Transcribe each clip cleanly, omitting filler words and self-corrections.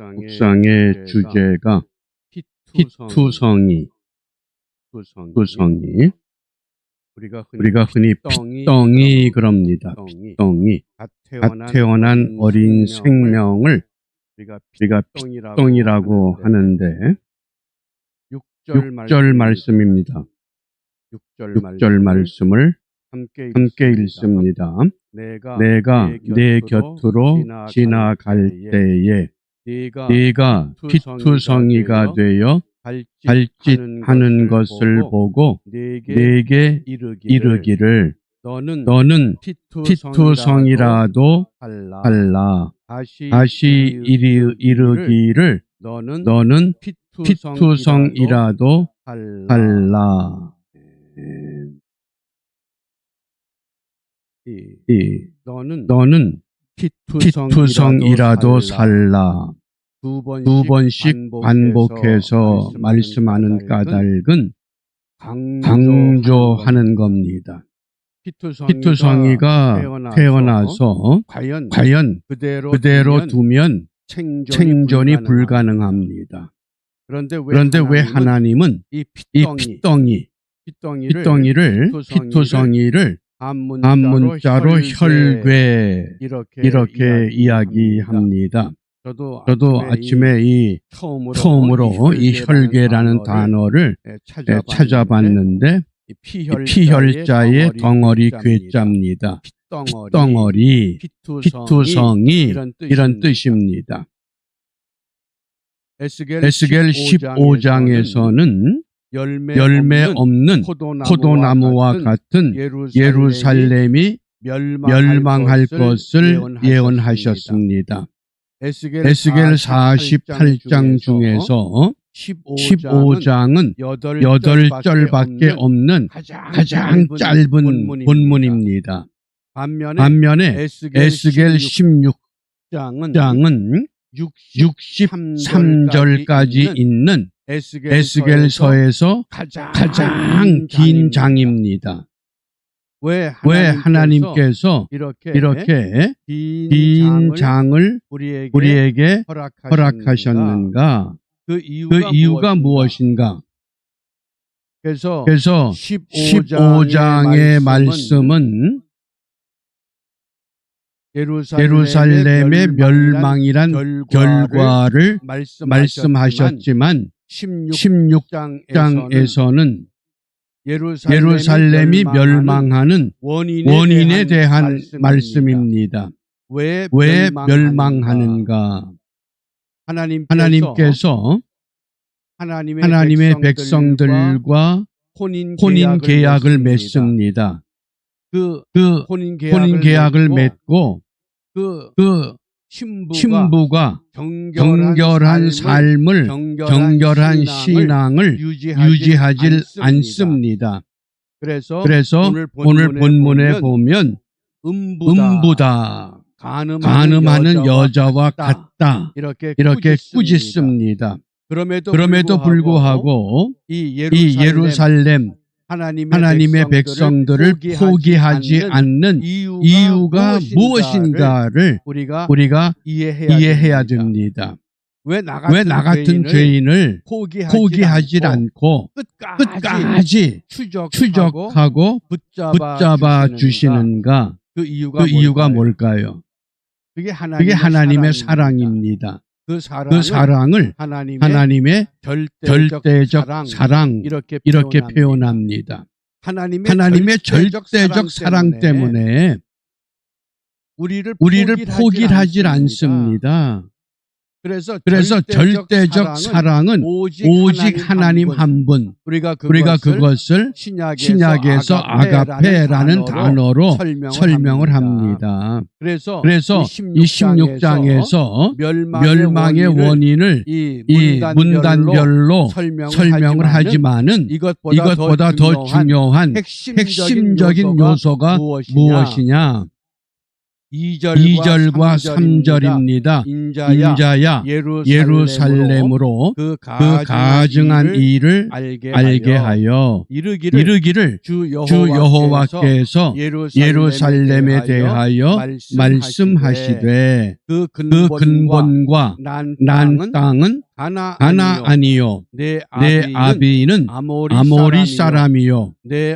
묵상의 주제가 피투성이, 우리가 흔히 핏덩이 그럽니다. 핏덩이, 갓 태어난 어린 생명을 우리가 핏덩이라고 하는데 6절 말씀입니다. 6절 말씀을 함께 읽습니다. 내가 내 곁으로 지나갈 때에 네가 피투성이가 되어 발짓하는 것을 보고 네게 이르기를 너는 피투성이라도 할라. 다시 이르기를 너는 피투성이라도 할라. 너는 피투성이라도 살라. 두 번씩 반복해서 말씀하는 까닭은 강조하는 겁니다. 피투성이가 태어나서 과연 그대로 두면 생존이 불가능합니다. 그런데 왜 하나님은 이 핏덩이를 피투성이를 한문자로 혈궤 이렇게 이야기합니다. 저도 아침에 처음으로 이 혈궤라는 단어를 찾아봤는데 피혈자의 덩어리 궤자입니다. 핏덩어리, 피투성이 이런 뜻입니다. 에스겔 15장에서는 열매 없는 포도나무와 같은 예루살렘이 멸망할 것을 예언하셨습니다. 에스겔 48장 중에서 15장은 8절밖에 없는 가장 짧은 본문입니다. 반면에 에스겔 16장은 63절까지 있는 에스겔서에서 가장 긴 장입니다. 왜 하나님께서 이렇게 긴 장을 우리에게 허락하셨는가? 그 이유가 무엇인가? 그래서 15장의 말씀은 예루살렘의 멸망이란 결과를 말씀하셨지만 16장에서는 예루살렘이 멸망하는 원인에 대한 말씀입니다. 왜 멸망하는가? 하나님께서 하나님의 백성들과 혼인 계약을 맺습니다. 그 혼인 계약을 맺고 그 신부가 정결한 삶을, 정결한 신앙을 유지하지 않습니다. 그래서 오늘 본문에 보면 음부다, 간음하는 여자와 같다 이렇게 꾸짖습니다. 그럼에도 불구하고 이 예루살렘 하나님의 백성들을 포기하지 않는 이유가 무엇인가를 우리가 이해해야 됩니다. 왜 나 같은 죄인을 포기하지 않고 끝까지 추적하고 붙잡아 주시는가? 그 이유가 뭘까요? 그게 하나님의 사랑입니다. 그 사랑을 하나님의 절대적 사랑 이렇게 표현합니다. 하나님의 절대적 사랑 때문에 우리를 포기를 하질 않습니다. 그래서 절대적 사랑은 오직 하나님 한 분. 우리가 그것을 신약에서 아가페라는 단어로 설명을 합니다. 그래서 이 16장에서 멸망의 원인을 이 문단별로 설명을 하지만은 이것보다 더 중요한 핵심적인 요소가 무엇이냐? 2절과 3절입니다. 인자야 예루살렘으로 그 가증한 일을 알게 하여 이르기를 주 여호와께서 예루살렘에 대하여 말씀하시되 그 근본과 난 땅은 가나안이요 내 아비는 아모리 사람이요 내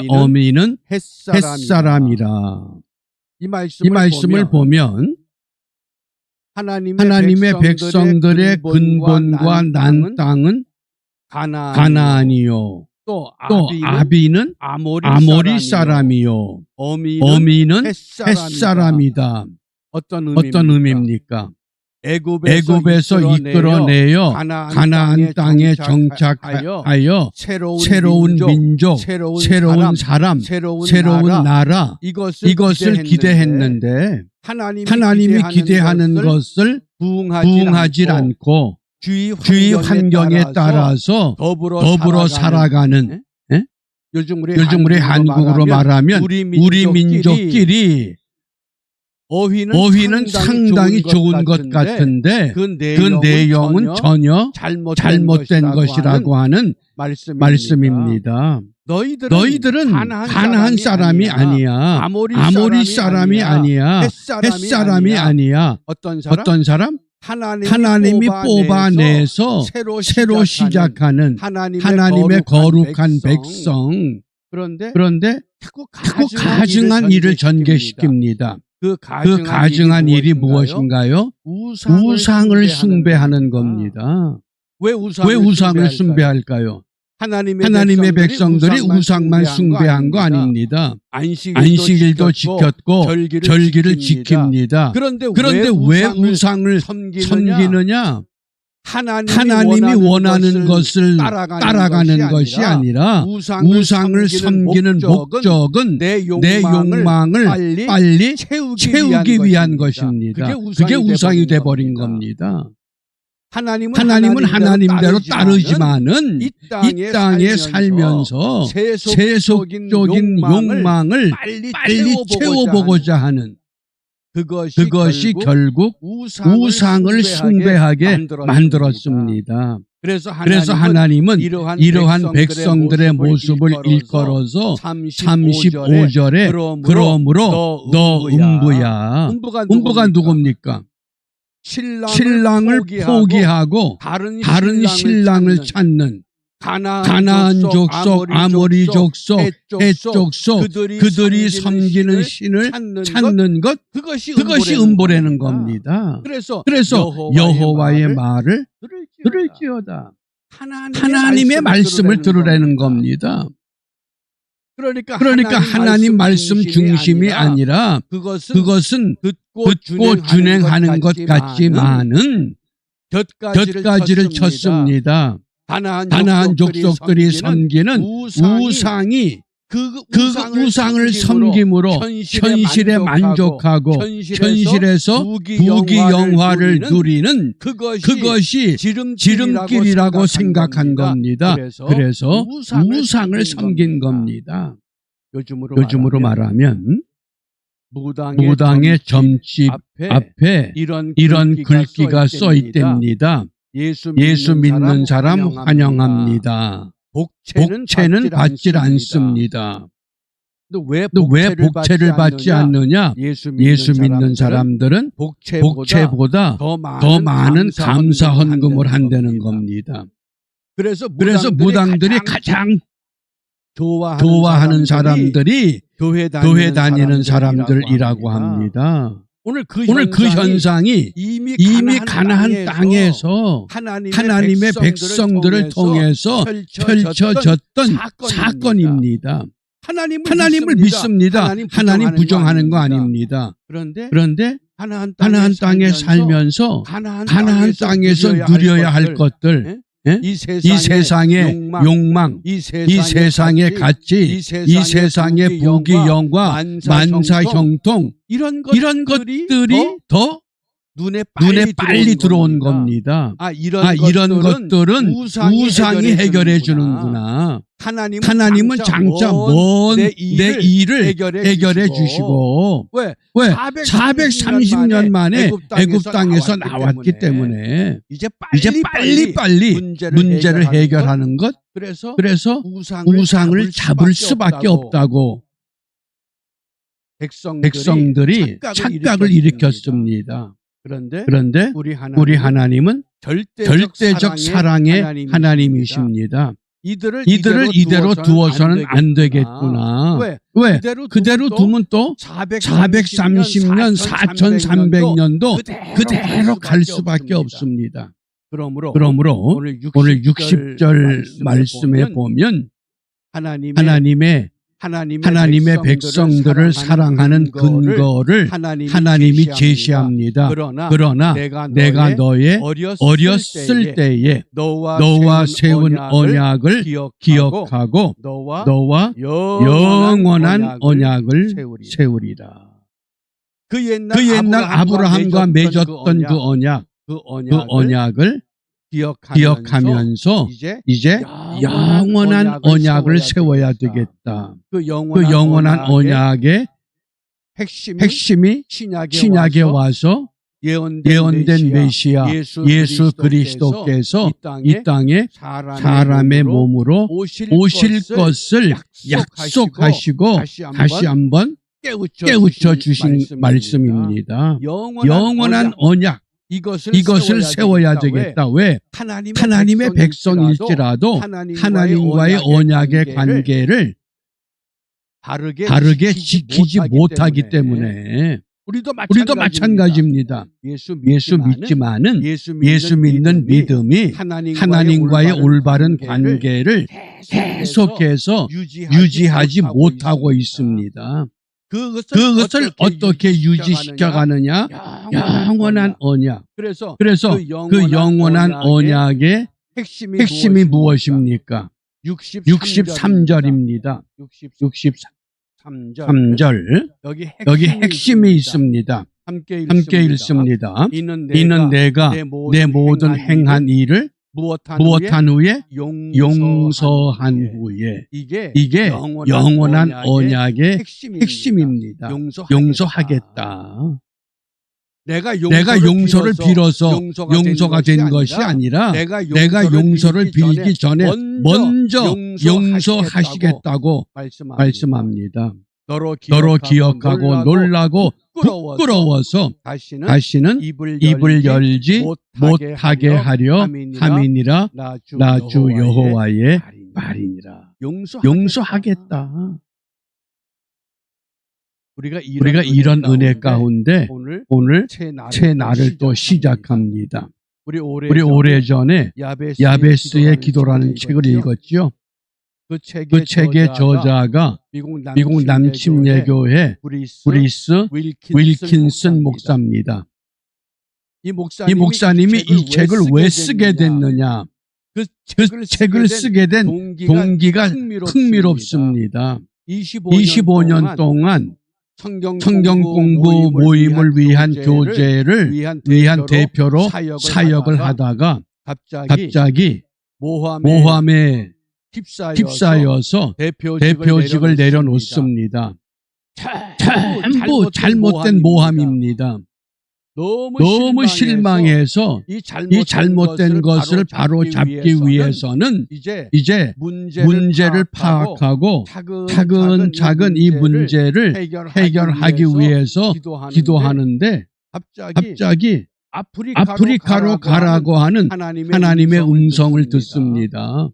어미는 헷 사람이라. 이 말씀을 보면 하나님의 백성들의 근본과 난 땅은 가나안이요 또 아비는 아모리 사람이요 어미는 헷 사람이다. 어떤 의미입니까? 애굽에서 이끌어내어 가나안 땅에 정착하여 새로운 민족, 새로운 사람, 새로운 나라 이것을 기대했는데 하나님이 기대하는 것을 부응하지 않고 주위 환경에 따라서 더불어 살아가는 요즘 우리 한국으로 말하면 우리 민족끼리 어휘는 상당히 좋은 것 같은데 그 내용은 전혀 잘못된 것이라고 하는 말씀입니다. 너희들은 가나안 사람이 아니야. 아모리 사람이 아니야. 헷 사람이 아니야. 어떤 사람? 하나님이 뽑아내서 새로 시작하는 하나님의 거룩한 백성. 그런데 자꾸 가증한 일을 전개시킵니다. 그 가증한 일이 무엇인가요? 우상을 숭배하는 겁니다. 왜 우상을 숭배할까요? 하나님의 백성들이 우상만 숭배한 거 아닙니다. 안식일도 지켰고 절기를 지킵니다. 그런데 왜 우상을 섬기느냐? 하나님이 원하는 것을 따라가는 것이 아니라 우상을 섬기는 목적은 내 욕망을 빨리 채우기 위한 것입니다. 그게 우상이 돼버린 겁니다. 하나님은 하나님대로 따르지만은 이 땅에 살면서 세속적인 욕망을 빨리 채워보고자 하는 그것이 결국 우상을 숭배하게 만들었습니다. 그래서 하나님은 이러한 백성들의 모습을 일컬어서 35절에 그러므로 너 음부야. 음부가 누굽니까? 신랑을 포기하고 다른 신랑을 찾는 가나안 족속, 아모리 족속, 헷 족속 그들이 섬기는 신을 찾는 것 그것이 음보라는 겁니다. 그래서 여호와의 말을 들을지어다. 하나님의 말씀을 들으라는 겁니다. 그러니까 하나님 말씀 중심이 아니라 그것은 듣고 준행하는 것 같지만은 곁가지를 쳤습니다. 가나안 족속들이 섬기는 우상이 그 우상을 섬김으로 현실에 만족하고 현실에서 부귀영화를 누리는 그것이 지름길이라고 생각한 겁니다. 그래서 우상을 섬긴 겁니다. 요즘으로 말하면 무당의 점집 앞에 이런 글귀가 써 있답니다. 예수 믿는 사람 환영합니다. 복채는 받질 않습니다. 왜 복채를 받지 않느냐? 예수 믿는 사람들은 복채보다 더 많은 감사 헌금을 한다는 겁니다. 그래서 무당들이 가장 좋아하는 사람들이 교회 다니는 사람들이라고 합니다. 오늘 그 현상이 이미 가나안 땅에서 하나님의 백성들을 통해서 펼쳐졌던 사건입니다. 하나님을 믿습니다. 하나님 부정하는 거 아닙니다. 그런데 가나안 땅에 살면서 가나안 땅에서 누려야 할 것들, 이 세상의 욕망, 이 세상의 가치, 이 세상의 부귀 영화, 만사 형통 이런 것들이 더 눈에 빨리 들어온 겁니다. 이런 것들은 우상이 해결해 주는구나. 하나님은 장차 먼 내 일을 해결해 주시고 왜? 430년 만에 애굽 땅에서 나왔기 때문에 이제 빨리 문제를 해결하는 것. 그래서 우상을 잡을 수밖에 없다고 백성들이 착각을 일으켰습니다. 그런데 우리 하나님은 절대적 사랑의 하나님이십니다. 이들을 이대로 두어서는 안 되겠구나. 왜? 그대로 두면 또 430년, 4300년도 그대로 갈 수밖에 없습니다. 그러므로 오늘 60절 말씀에 보면 하나님의 백성들을 사랑하는 근거를 하나님이 제시합니다. 그러나 내가 너의 어렸을 때에 너와 세운 언약을 기억하고 너와 영원한 언약을 세우리라. 그 옛날 아브라함과 맺었던 그 언약을 기억하면서 이제 영원한 언약을 세워야 되겠다. 그 영원한 언약의 핵심이 신약에 와서 예언된 메시아 예수 그리스도께서 이 땅에 사람의 몸으로 오실 것을 약속하시고 다시 한번 깨우쳐 주신 말씀입니다. 영원한 언약, 이것을 세워야 되겠다. 왜? 하나님의 백성일지라도 하나님과의 언약의 관계를 바르게 지키지 못하기 때문에 우리도 마찬가지입니다. 예수 믿지만은 예수 믿는 믿음이 하나님과의 올바른 관계를 계속해서 유지하지 못하고 있습니다. 그것을 어떻게 유지시켜 가느냐? 영원한 언약. 그래서 그 영원한 언약의 핵심이 무엇입니까? 63절입니다. 63절. 여기 핵심이 있습니다. 함께 읽습니다. 이는 내가 내 모든 행한 일을 무엇한 후에? 용서한 후에. 이게 영원한 언약의 핵심입니다. 용서하겠다. 내가 용서를 빌어서 용서가 된 것이 아니라 내가 용서를 빌기 전에 먼저 용서하시겠다고 말씀합니다. 너로 기억하고 놀라고 부끄러워서 다시는 입을 열지 못하게 하려 함이니라. 나 주 여호와의 말이니라. 용서하겠다. 우리가 이런 은혜 가운데 오늘 새 날을 또 시작합니다. 우리 오래전에 야베스의 기도라는 책을 읽었죠. 그 책의 저자가 미국 남침예교회 브리스 윌킨슨 목사입니다. 이 목사님이 이 책을 왜 쓰게 됐느냐? 그 책을 쓰게 된 동기가 흥미롭습니다. 25년 동안 성경 공부 모임을 위한 교재를 위한 대표로 사역을 하다가 갑자기 모함에 휩싸여서 대표직을 내려놓습니다. 전부 잘못된 모함입니다. 너무 실망해서 이 잘못된 것을 바로 잡기 위해서는 이제 문제를 파악하고 차근차근 이 문제를 해결하기 위해서 기도하는데 갑자기 아프리카로 가라고 하는 하나님의 음성을 듣습니다.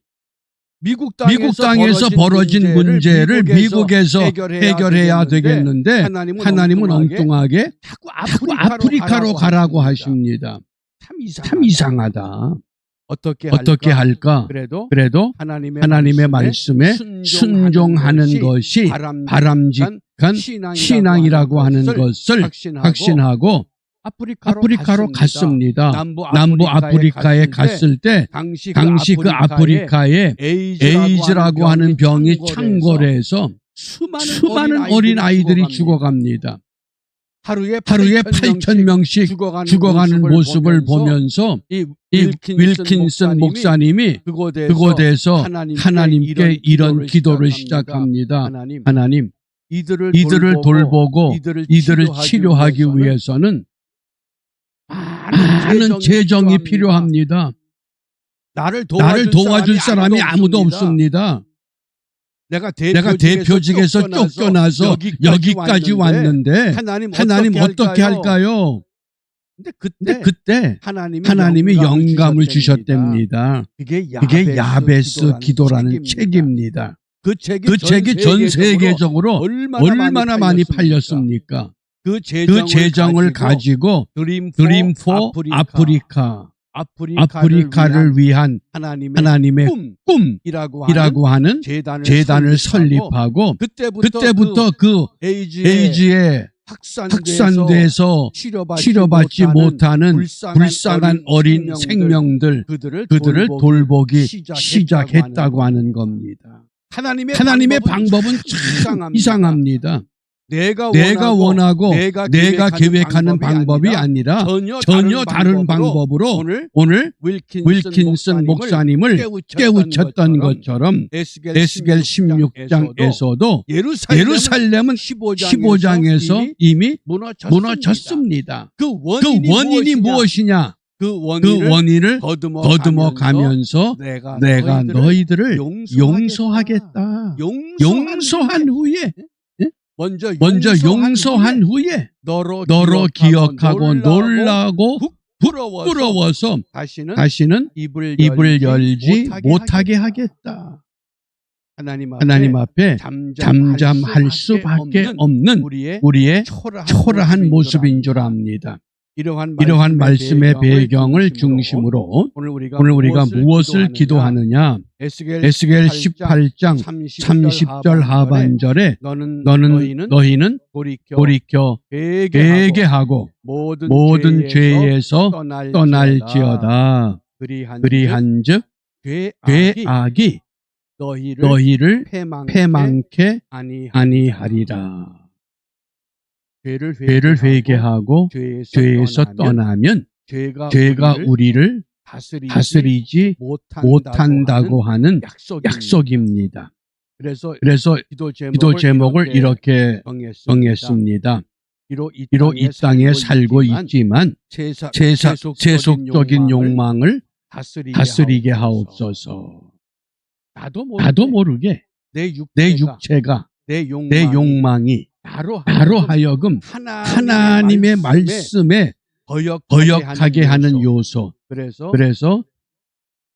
미국 땅에서 벌어진 문제를 미국에서 해결해야 되겠는데 하나님은 엉뚱하게 자꾸 아프리카로 가라고 하십니다. 참 이상하다. 어떻게 할까? 그래도 하나님의 말씀에 순종하는 것이 바람직한 신앙이라고 하는 것을 확신하고 아프리카로 갔습니다. 남부 아프리카에 갔을 때 당시 그 아프리카에 에이즈라고 하는 병이 창궐해서 수많은 어린 아이들이 죽어갑니다. 하루에 8,000명씩 죽어가는 모습을 보면서 이 윌킨슨 목사님이 그곳에서 하나님께 이런 기도를 시작합니다. 하나님, 이들을 돌보고 이들을 치료하기 위해서는 많은 재정이 필요합니다. 나를 도와줄 사람이 아무도 없습니다. 내가 대표직에서 쫓겨나서 여기까지 왔는데 하나님 어떻게 할까요? 근데 그때 하나님이 영감을 주셨답니다. 그게 야베스 기도라는 책입니다. 그 책이 전 세계적으로 얼마나 많이 팔렸습니까? 그 재정을 가지고 드림 포 아프리카를 위한 하나님의 꿈이라고 하는 재단을 설립하고 그때부터 그 에이즈에 확산돼서 치료받지 못하는 불쌍한 어린 생명들 그들을 돌보기 시작했다고 하는 겁니다. 하나님의 방법은 참 이상합니다. 내가 원하고 내가 계획하는 방법이 아니라 전혀 다른 방법으로 오늘 윌킨슨 목사님을 깨우쳤던 것처럼 에스겔 16장에서도 예루살렘은 15장에서 이미 무너졌습니다. 그 원인이 무엇이냐? 그 원인을 더듬어 가면서 내가 너희들을 용서하겠다. 용서한 후에 먼저 용서한 후에 너로 기억하고 놀라고 부러워서 다시는 입을 열지 못하게 하겠다. 하나님 앞에 잠잠할 수밖에 없는 우리의 초라한 모습인 줄 압니다. 이러한 말씀의 배경을 중심으로 오늘 우리가 무엇을 기도하느냐? 에스겔 18장 30절 하반절에 너희는 돌이켜 회개하고 모든 죄에서 떠날지어다. 그리한즉 죄악이 너희를 패망케 아니하리라. 죄를 회개하고 죄에서 떠나면 죄가 우리를 다스리지 못한다고 하는 약속입니다. 그래서 기도 제목을 이렇게 정했습니다. 비록 이 땅에 살고 있지만 세속적인 욕망을 다스리게 하옵소서. 나도 모르게 내 육체가 내 욕망이 나로 하여금 하나님의 말씀에 거역하게 하는 요소. 그래서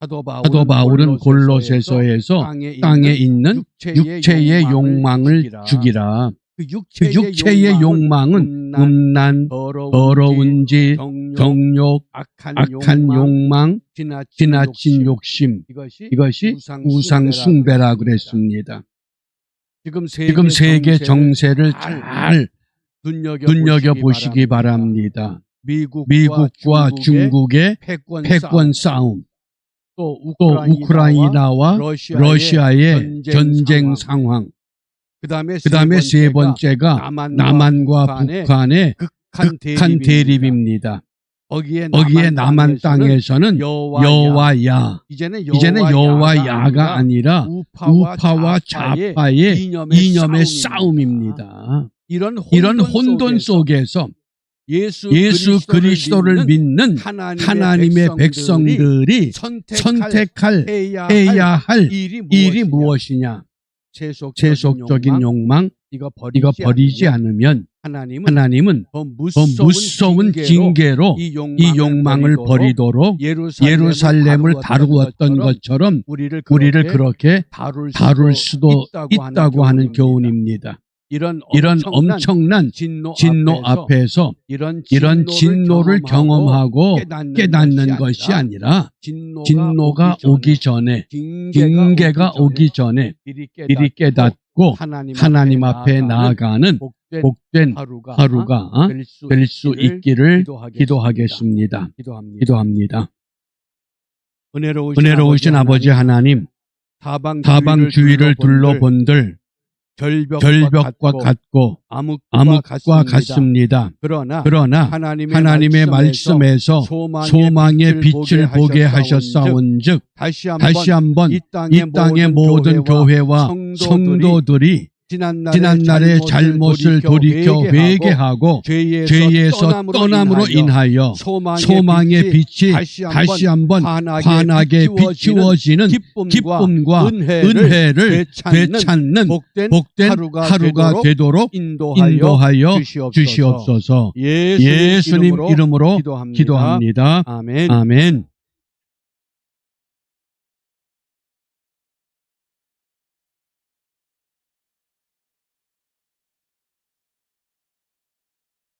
사도 바울은 골로새서에서 땅에 있는 육체의 욕망을 죽이라. 그 육체의 욕망은 음란, 더러운 짓, 정욕, 악한 욕망, 지나친 욕심. 이것이 우상 숭배라 그랬습니다. 지금 세계 정세를 잘 눈여겨보시기 바랍니다. 미국과 중국의 패권 싸움, 또 우크라이나와 러시아의 전쟁 상황, 그 다음에 세 번째가 남한과 북한의 극한 대립입니다. 거기에 남한 땅에서는 여와야, 이제는 여와야가 아니라 우파와 좌파의 이념의 싸움입니다. 이런 혼돈 속에서 예수 그리스도를 믿는 하나님의 백성들이 해야 할 일이 무엇이냐? 세속적인 욕망, 이거 버리지 않으면 하나님은 더 무서운 징계로 이 욕망을 버리도록 예루살렘을 다루었던 것처럼 우리를 그렇게 다룰 수도 있다고 하는 교훈입니다. 이런 엄청난 진노 앞에서 이런 진노를 경험하고 깨닫는 것이 아니라 진노가 오기 전에, 징계가 오기 전에 미리 깨닫고 하나님 앞에 나아가는 복된 하루가 될 수 있기를 기도하겠습니다. 기도합니다. 은혜로우신 아버지 하나님, 사방 주위를 둘러본들 절벽과 같고 암흑과 같습니다. 그러나 하나님의 말씀에서 소망의 빛을 보게 하셨사온즉 다시 한번 이 땅의 모든 교회와 성도들이 지난날의 잘못을 돌이켜 회개하고 죄에서 떠남으로 인하여 소망의 빛이 다시 한번 환하게 비추어지는 기쁨과 은혜를 되찾는 복된 하루가 되도록 인도하여 주시옵소서. 예수님 이름으로 기도합니다. 아멘.